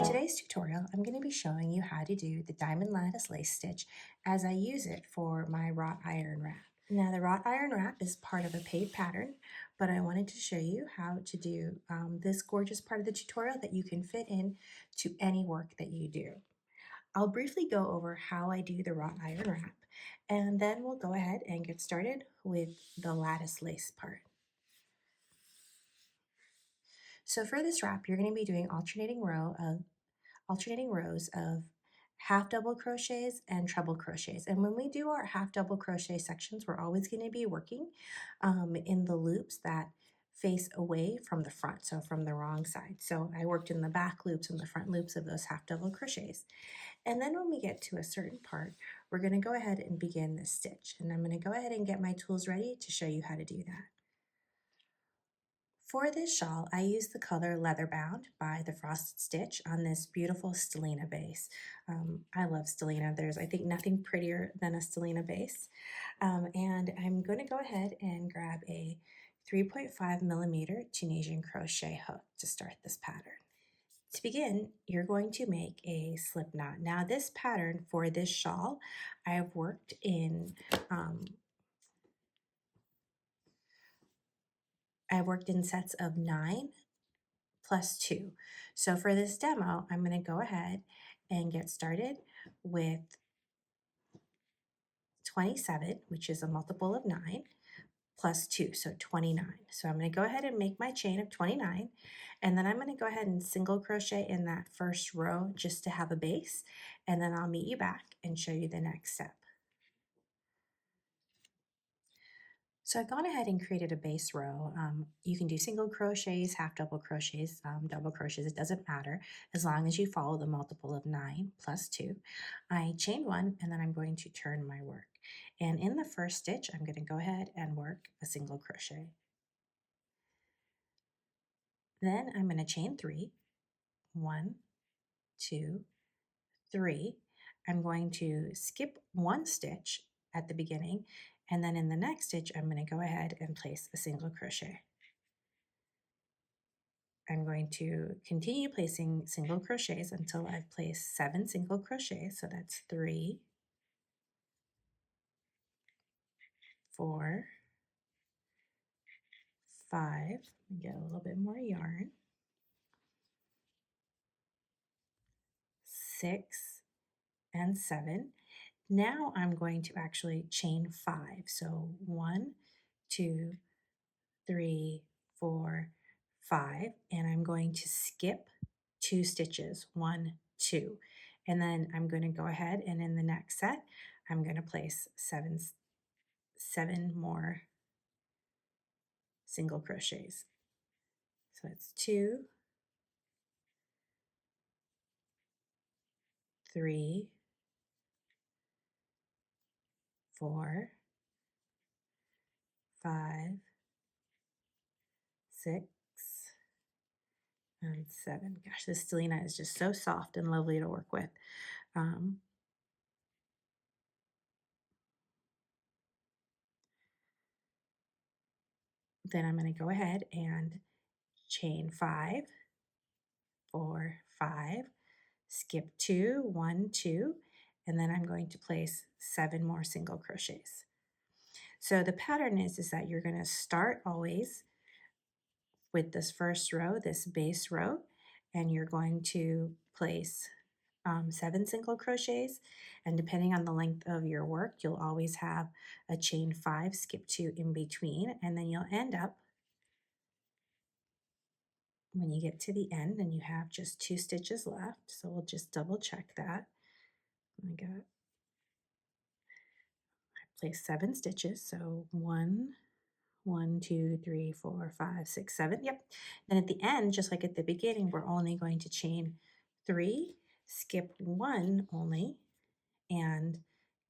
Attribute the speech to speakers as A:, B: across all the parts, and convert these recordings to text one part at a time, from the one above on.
A: today's tutorial, I'm going to be showing you how to do the diamond lattice lace stitch as I use it for my wrought iron wrap. Now the wrought iron wrap is part of a paid pattern, but I wanted to show you how to do this gorgeous part of the tutorial that you can fit in to any work that you do. I'll briefly go over how I do the wrought iron wrap, and then we'll go ahead and get started with the lattice lace part. So for this wrap, you're going to be doing alternating rows of half double crochets and treble crochets. And when we do our half double crochet sections, we're always going to be working in the loops that face away from the front, so from the wrong side. So I worked in the back loops and the front loops of those half double crochets. And then when we get to a certain part, we're going to go ahead and begin the stitch. And I'm going to go ahead and get my tools ready to show you how to do that. For this shawl, I use the color Leatherbound by the Frosted Stitch on this beautiful stellina base. I love stellina. There's, I think, nothing prettier than a stellina base. And I'm going to go ahead and grab a 3.5 millimeter Tunisian crochet hook to start this pattern. To begin, you're going to make a slip knot. Now this pattern for this shawl, I have worked in sets of 9 plus 2. So for this demo, I'm going to go ahead and get started with 27, which is a multiple of 9, plus 2, so 29. So I'm going to go ahead and make my chain of 29, and then I'm going to go ahead and single crochet in that first row just to have a base, and then I'll meet you back and show you the next step. So I've gone ahead and created a base row. You can do single crochets, half double crochets, double crochets, it doesn't matter as long as you follow the multiple of 9 plus 2. I chain 1 and then I'm going to turn my work. And in the first stitch, I'm going to go ahead and work a single crochet. Then I'm going to chain 3, 1, 2, 3. I'm going to skip 1 stitch at the beginning, and then in the next stitch, I'm going to go ahead and place a single crochet. I'm going to continue placing single crochets until I've placed 7 single crochets. So that's 3, 4, 5. Get a little bit more yarn. 6 and 7. Now I'm going to actually chain 5. So 1, 2, 3, 4, 5, and I'm going to skip 2 stitches, 1, 2, and then I'm going to go ahead and in the next set I'm going to place 7 more single crochets. So it's 2, 3, 4, 5, 6, and 7. Gosh, this stellina is just so soft and lovely to work with. Then I'm going to go ahead and chain 5, 4, 5, skip 2, 1, 2, and then I'm going to place 7 more single crochets. So the pattern is that you're going to start always with this first row, this base row, and you're going to place 7 single crochets, and depending on the length of your work, you'll always have a chain 5, skip 2 in between, and then you'll end up when you get to the end and you have just 2 stitches left. So we'll just double check that. I placed 7 stitches, so 1, 1, 2, 3, 4, 5, 6, 7. Yep. Then at the end, just like at the beginning, we're only going to chain 3, skip 1 only, and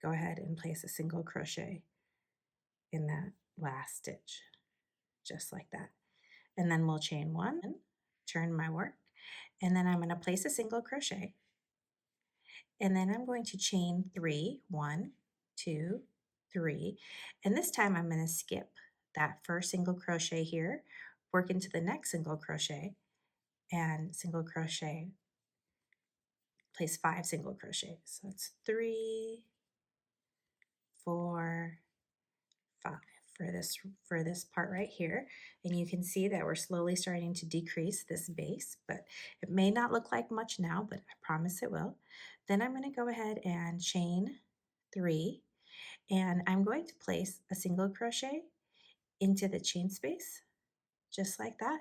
A: go ahead and place a single crochet in that last stitch, just like that. And then we'll chain 1, turn my work, and then I'm going to place a single crochet, and then I'm going to chain 3, 1, 2, 3, and this time I'm going to skip that first single crochet here, work into the next single crochet, and single crochet place 5 single crochets. So it's 3, 4, 5 for this part right here. And you can see that we're slowly starting to decrease this base, but it may not look like much now, but I promise it will. Then I'm going to go ahead and chain 3, and I'm going to place a single crochet into the chain space, just like that.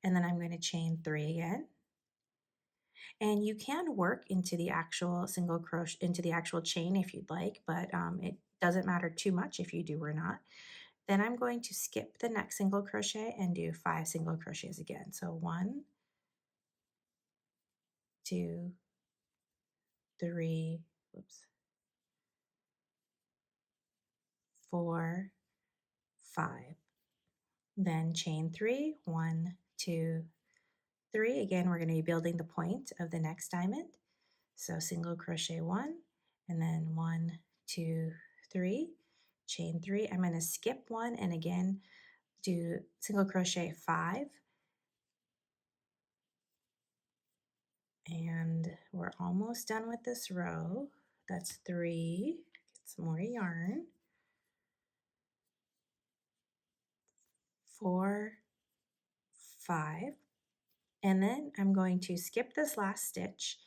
A: And then I'm going to chain 3 again. And you can work into the actual single crochet, into the actual chain if you'd like, but it doesn't matter too much if you do or not. Then I'm going to skip the next single crochet and do 5 single crochets again. So 1, 2, 3, whoops, 4, 5. Then chain 3, 1, 2, 3. Again, we're going to be building the point of the next diamond. So single crochet 1, and then 1, 2, 3, chain 3. I'm going to skip 1 and again do single crochet 5. And we're almost done with this row. That's 3. Get some more yarn. 4, 5. And then I'm going to skip this last stitch,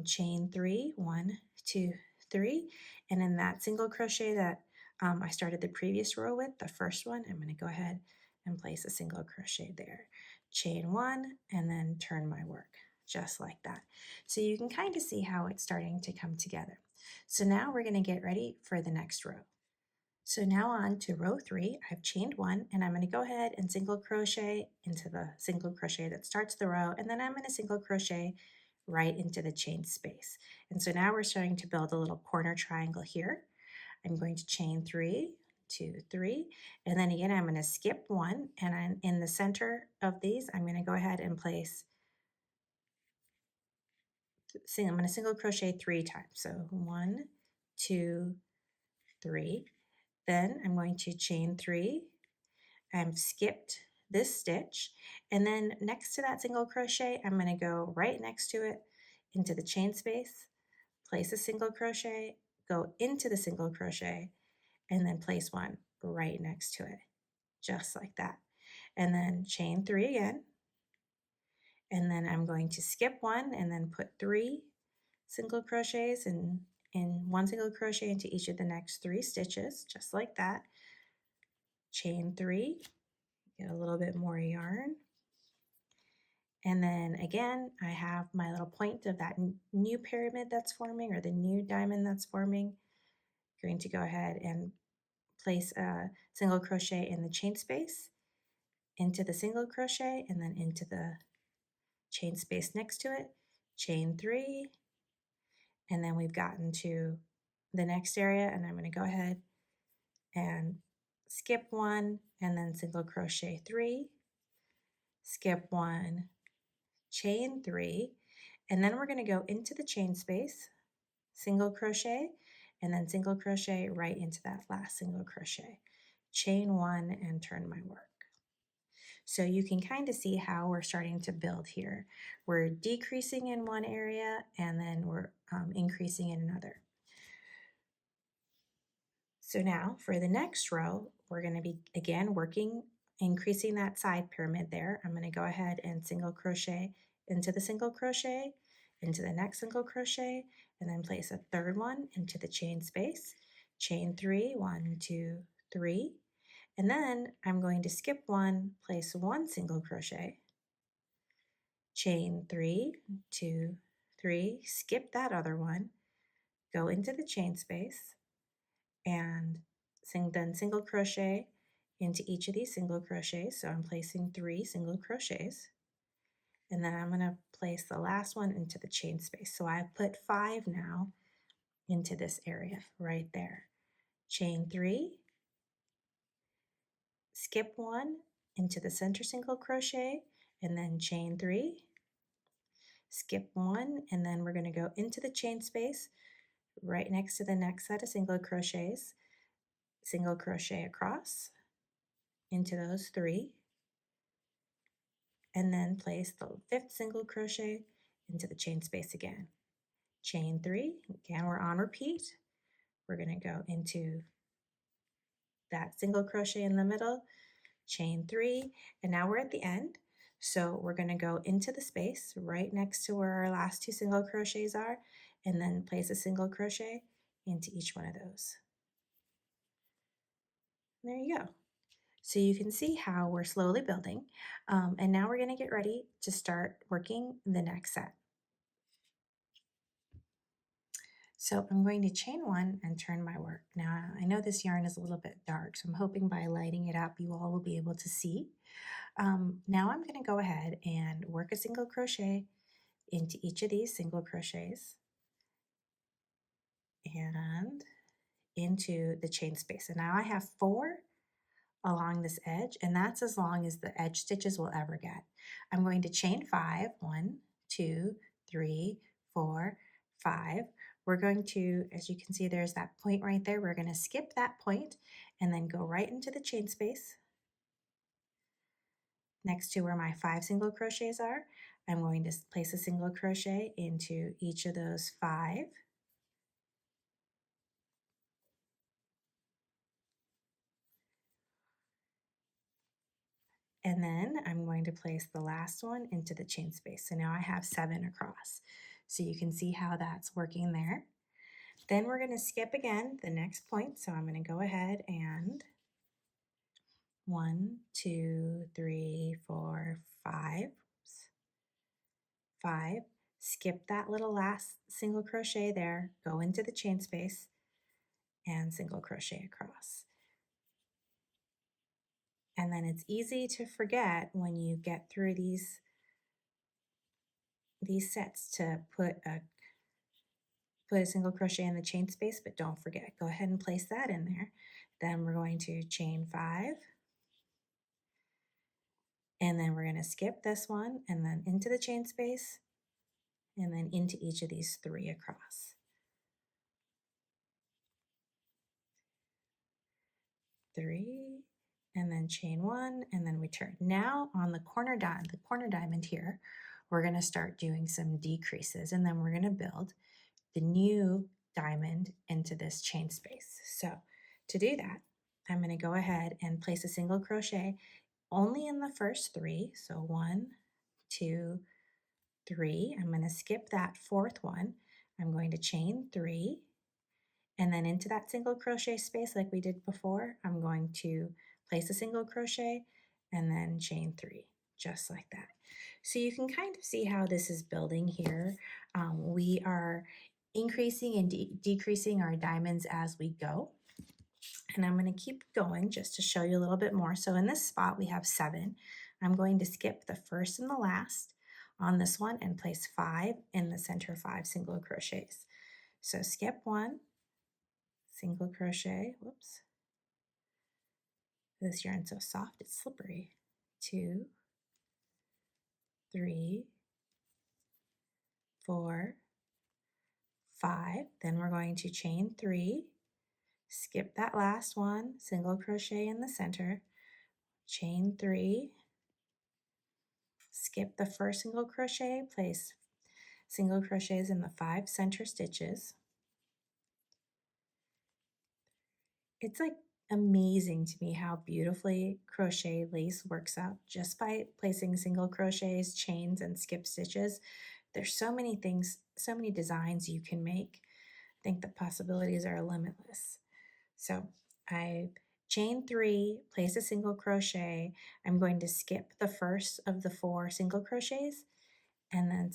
A: chain 3, 1, 2, 3. And in that single crochet that I started the previous row with, the first one, I'm going to go ahead and place a single crochet there. Chain 1 and then turn my work, just like that. So you can kind of see how it's starting to come together. So now we're going to get ready for the next row. So now on to row 3, I've chained 1 and I'm going to go ahead and single crochet into the single crochet that starts the row, and then I'm going to single crochet right into the chain space. And so now we're starting to build a little corner triangle here. I'm going to chain 3, 2, 3, and then again I'm going to skip 1, and I'm in the center of these I'm going to go ahead and place, I'm going to single crochet 3 times. So 1, 2, 3. Then I'm going to chain 3. I've skipped this stitch, and then next to that single crochet I'm going to go right next to it into the chain space, place a single crochet, go into the single crochet, and then place one right next to it, just like that. And then chain 3 again, and then I'm going to skip 1 and then put 3 single crochets and in 1 single crochet into each of the next 3 stitches, just like that. Chain 3, get a little bit more yarn. And then again, I have my little point of that new pyramid that's forming, or the new diamond that's forming. I'm going to go ahead and place a single crochet in the chain space, into the single crochet, and then into the chain space next to it, chain 3, and then we've gotten to the next area, and I'm going to go ahead and skip 1 and then single crochet 3, skip 1, chain 3, and then we're going to go into the chain space, single crochet, and then single crochet right into that last single crochet, chain 1, and turn my work. So you can kind of see how we're starting to build here. We're decreasing in one area and then we're increasing in another. So now for the next row, we're going to be again working, increasing that side pyramid there. I'm going to go ahead and single crochet into the single crochet, into the next single crochet, and then place a third one into the chain space, chain 3, 1, 2, 3, and then I'm going to skip 1, place 1 single crochet, chain 3, 2, 3, skip that other one, go into the chain space, and then single crochet into each of these single crochets. So I'm placing 3 single crochets, and then I'm going to place the last one into the chain space. So I've put 5 now into this area right there. Chain 3, skip 1 into the center single crochet, and then chain 3, skip 1, and then we're going to go into the chain space right next to the next set of single crochets, single crochet across into those 3, and then place the 5th single crochet into the chain space again. chain 3. Again, we're on repeat. We're going to go into that single crochet in the middle, chain 3, and now we're at the end. So we're going to go into the space right next to where our last 2 single crochets are, and then place a single crochet into each one of those. There you go. So you can see how we're slowly building, and now we're going to get ready to start working the next set. So I'm going to chain 1 and turn my work. Now I know this yarn is a little bit dark, so I'm hoping by lighting it up you all will be able to see. Now I'm going to go ahead and work a single crochet into each of these single crochets and into the chain space. And now I have 4 along this edge, and that's as long as the edge stitches will ever get. I'm going to chain 5, 1, 2, 3, 4, 5. We're going to, as you can see, there's that point right there. We're going to skip that point and then go right into the chain space next to where my 5 single crochets are. I'm going to place a single crochet into each of those 5. And then I'm going to place the last one into the chain space. So now I have 7 across. So you can see how that's working there. Then we're going to skip again the next point. So I'm going to go ahead and 1, 2, 3, 4, 5. 5. Skip that little last single crochet there, go into the chain space and single crochet across. And then it's easy to forget when you get through these sets to put a single crochet in the chain space, but don't forget, go ahead and place that in there. Then we're going to chain 5, and then we're going to skip this one and then into the chain space and then into each of these 3 across. 3, and then chain 1, and then we turn. Now on the corner diamond here, we're going to start doing some decreases, and then we're going to build the new diamond into this chain space. So to do that, I'm going to go ahead and place a single crochet only in the first 3. So 1, 2, 3. I'm going to skip that 4th one. I'm going to chain 3, and then into that single crochet space like we did before, I'm going to place a single crochet and then chain 3, just like that. So you can kind of see how this is building here. We are increasing and decreasing our diamonds as we go. And I'm going to keep going just to show you a little bit more. So in this spot, we have 7. I'm going to skip the first and the last on this one and place 5 in the center, 5 single crochets. So skip 1, single crochet, whoops. This yarn's so soft, it's slippery. 2, 3, 4, 5. Then we're going to chain 3, skip that last one, single crochet in the center, chain 3, skip the first single crochet, place single crochets in the 5 center stitches. It's like amazing to me how beautifully crochet lace works out just by placing single crochets, chains, and skip stitches. There's so many things, so many designs you can make. I think the possibilities are limitless. So I chain 3, place a single crochet. I'm going to skip the first of the 4 single crochets and then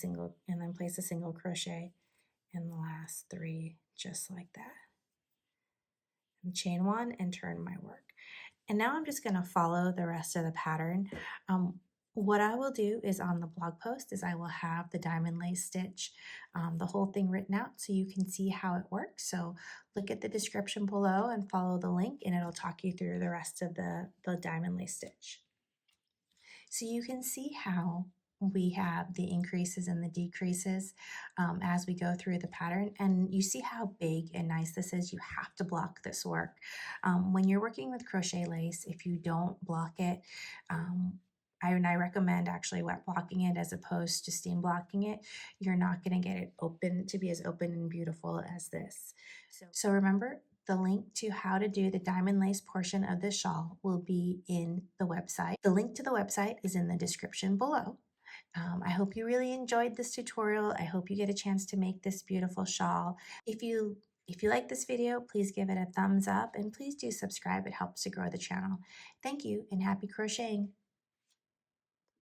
A: place a single crochet in the last 3, just like that. And chain 1 and turn my work. And now I'm just going to follow the rest of the pattern. What I will do is on the blog post is I will have the diamond lace stitch, the whole thing written out so you can see how it works. So look at the description below and follow the link and it'll talk you through the rest of the diamond lace stitch. So you can see how we have the increases and the decreases as we go through the pattern, and you see how big and nice this is. You have to block this work. When you're working with crochet lace, if you don't block it, I recommend actually wet blocking it as opposed to steam blocking it. You're not going to get it open to be as open and beautiful as this. So remember, the link to how to do the diamond lace portion of the shawl will be in the website. The link to the website is in the description below. I hope you really enjoyed this tutorial. I hope you get a chance to make this beautiful shawl. If you like this video, please give it a thumbs up and please do subscribe. It helps to grow the channel. Thank you and happy crocheting.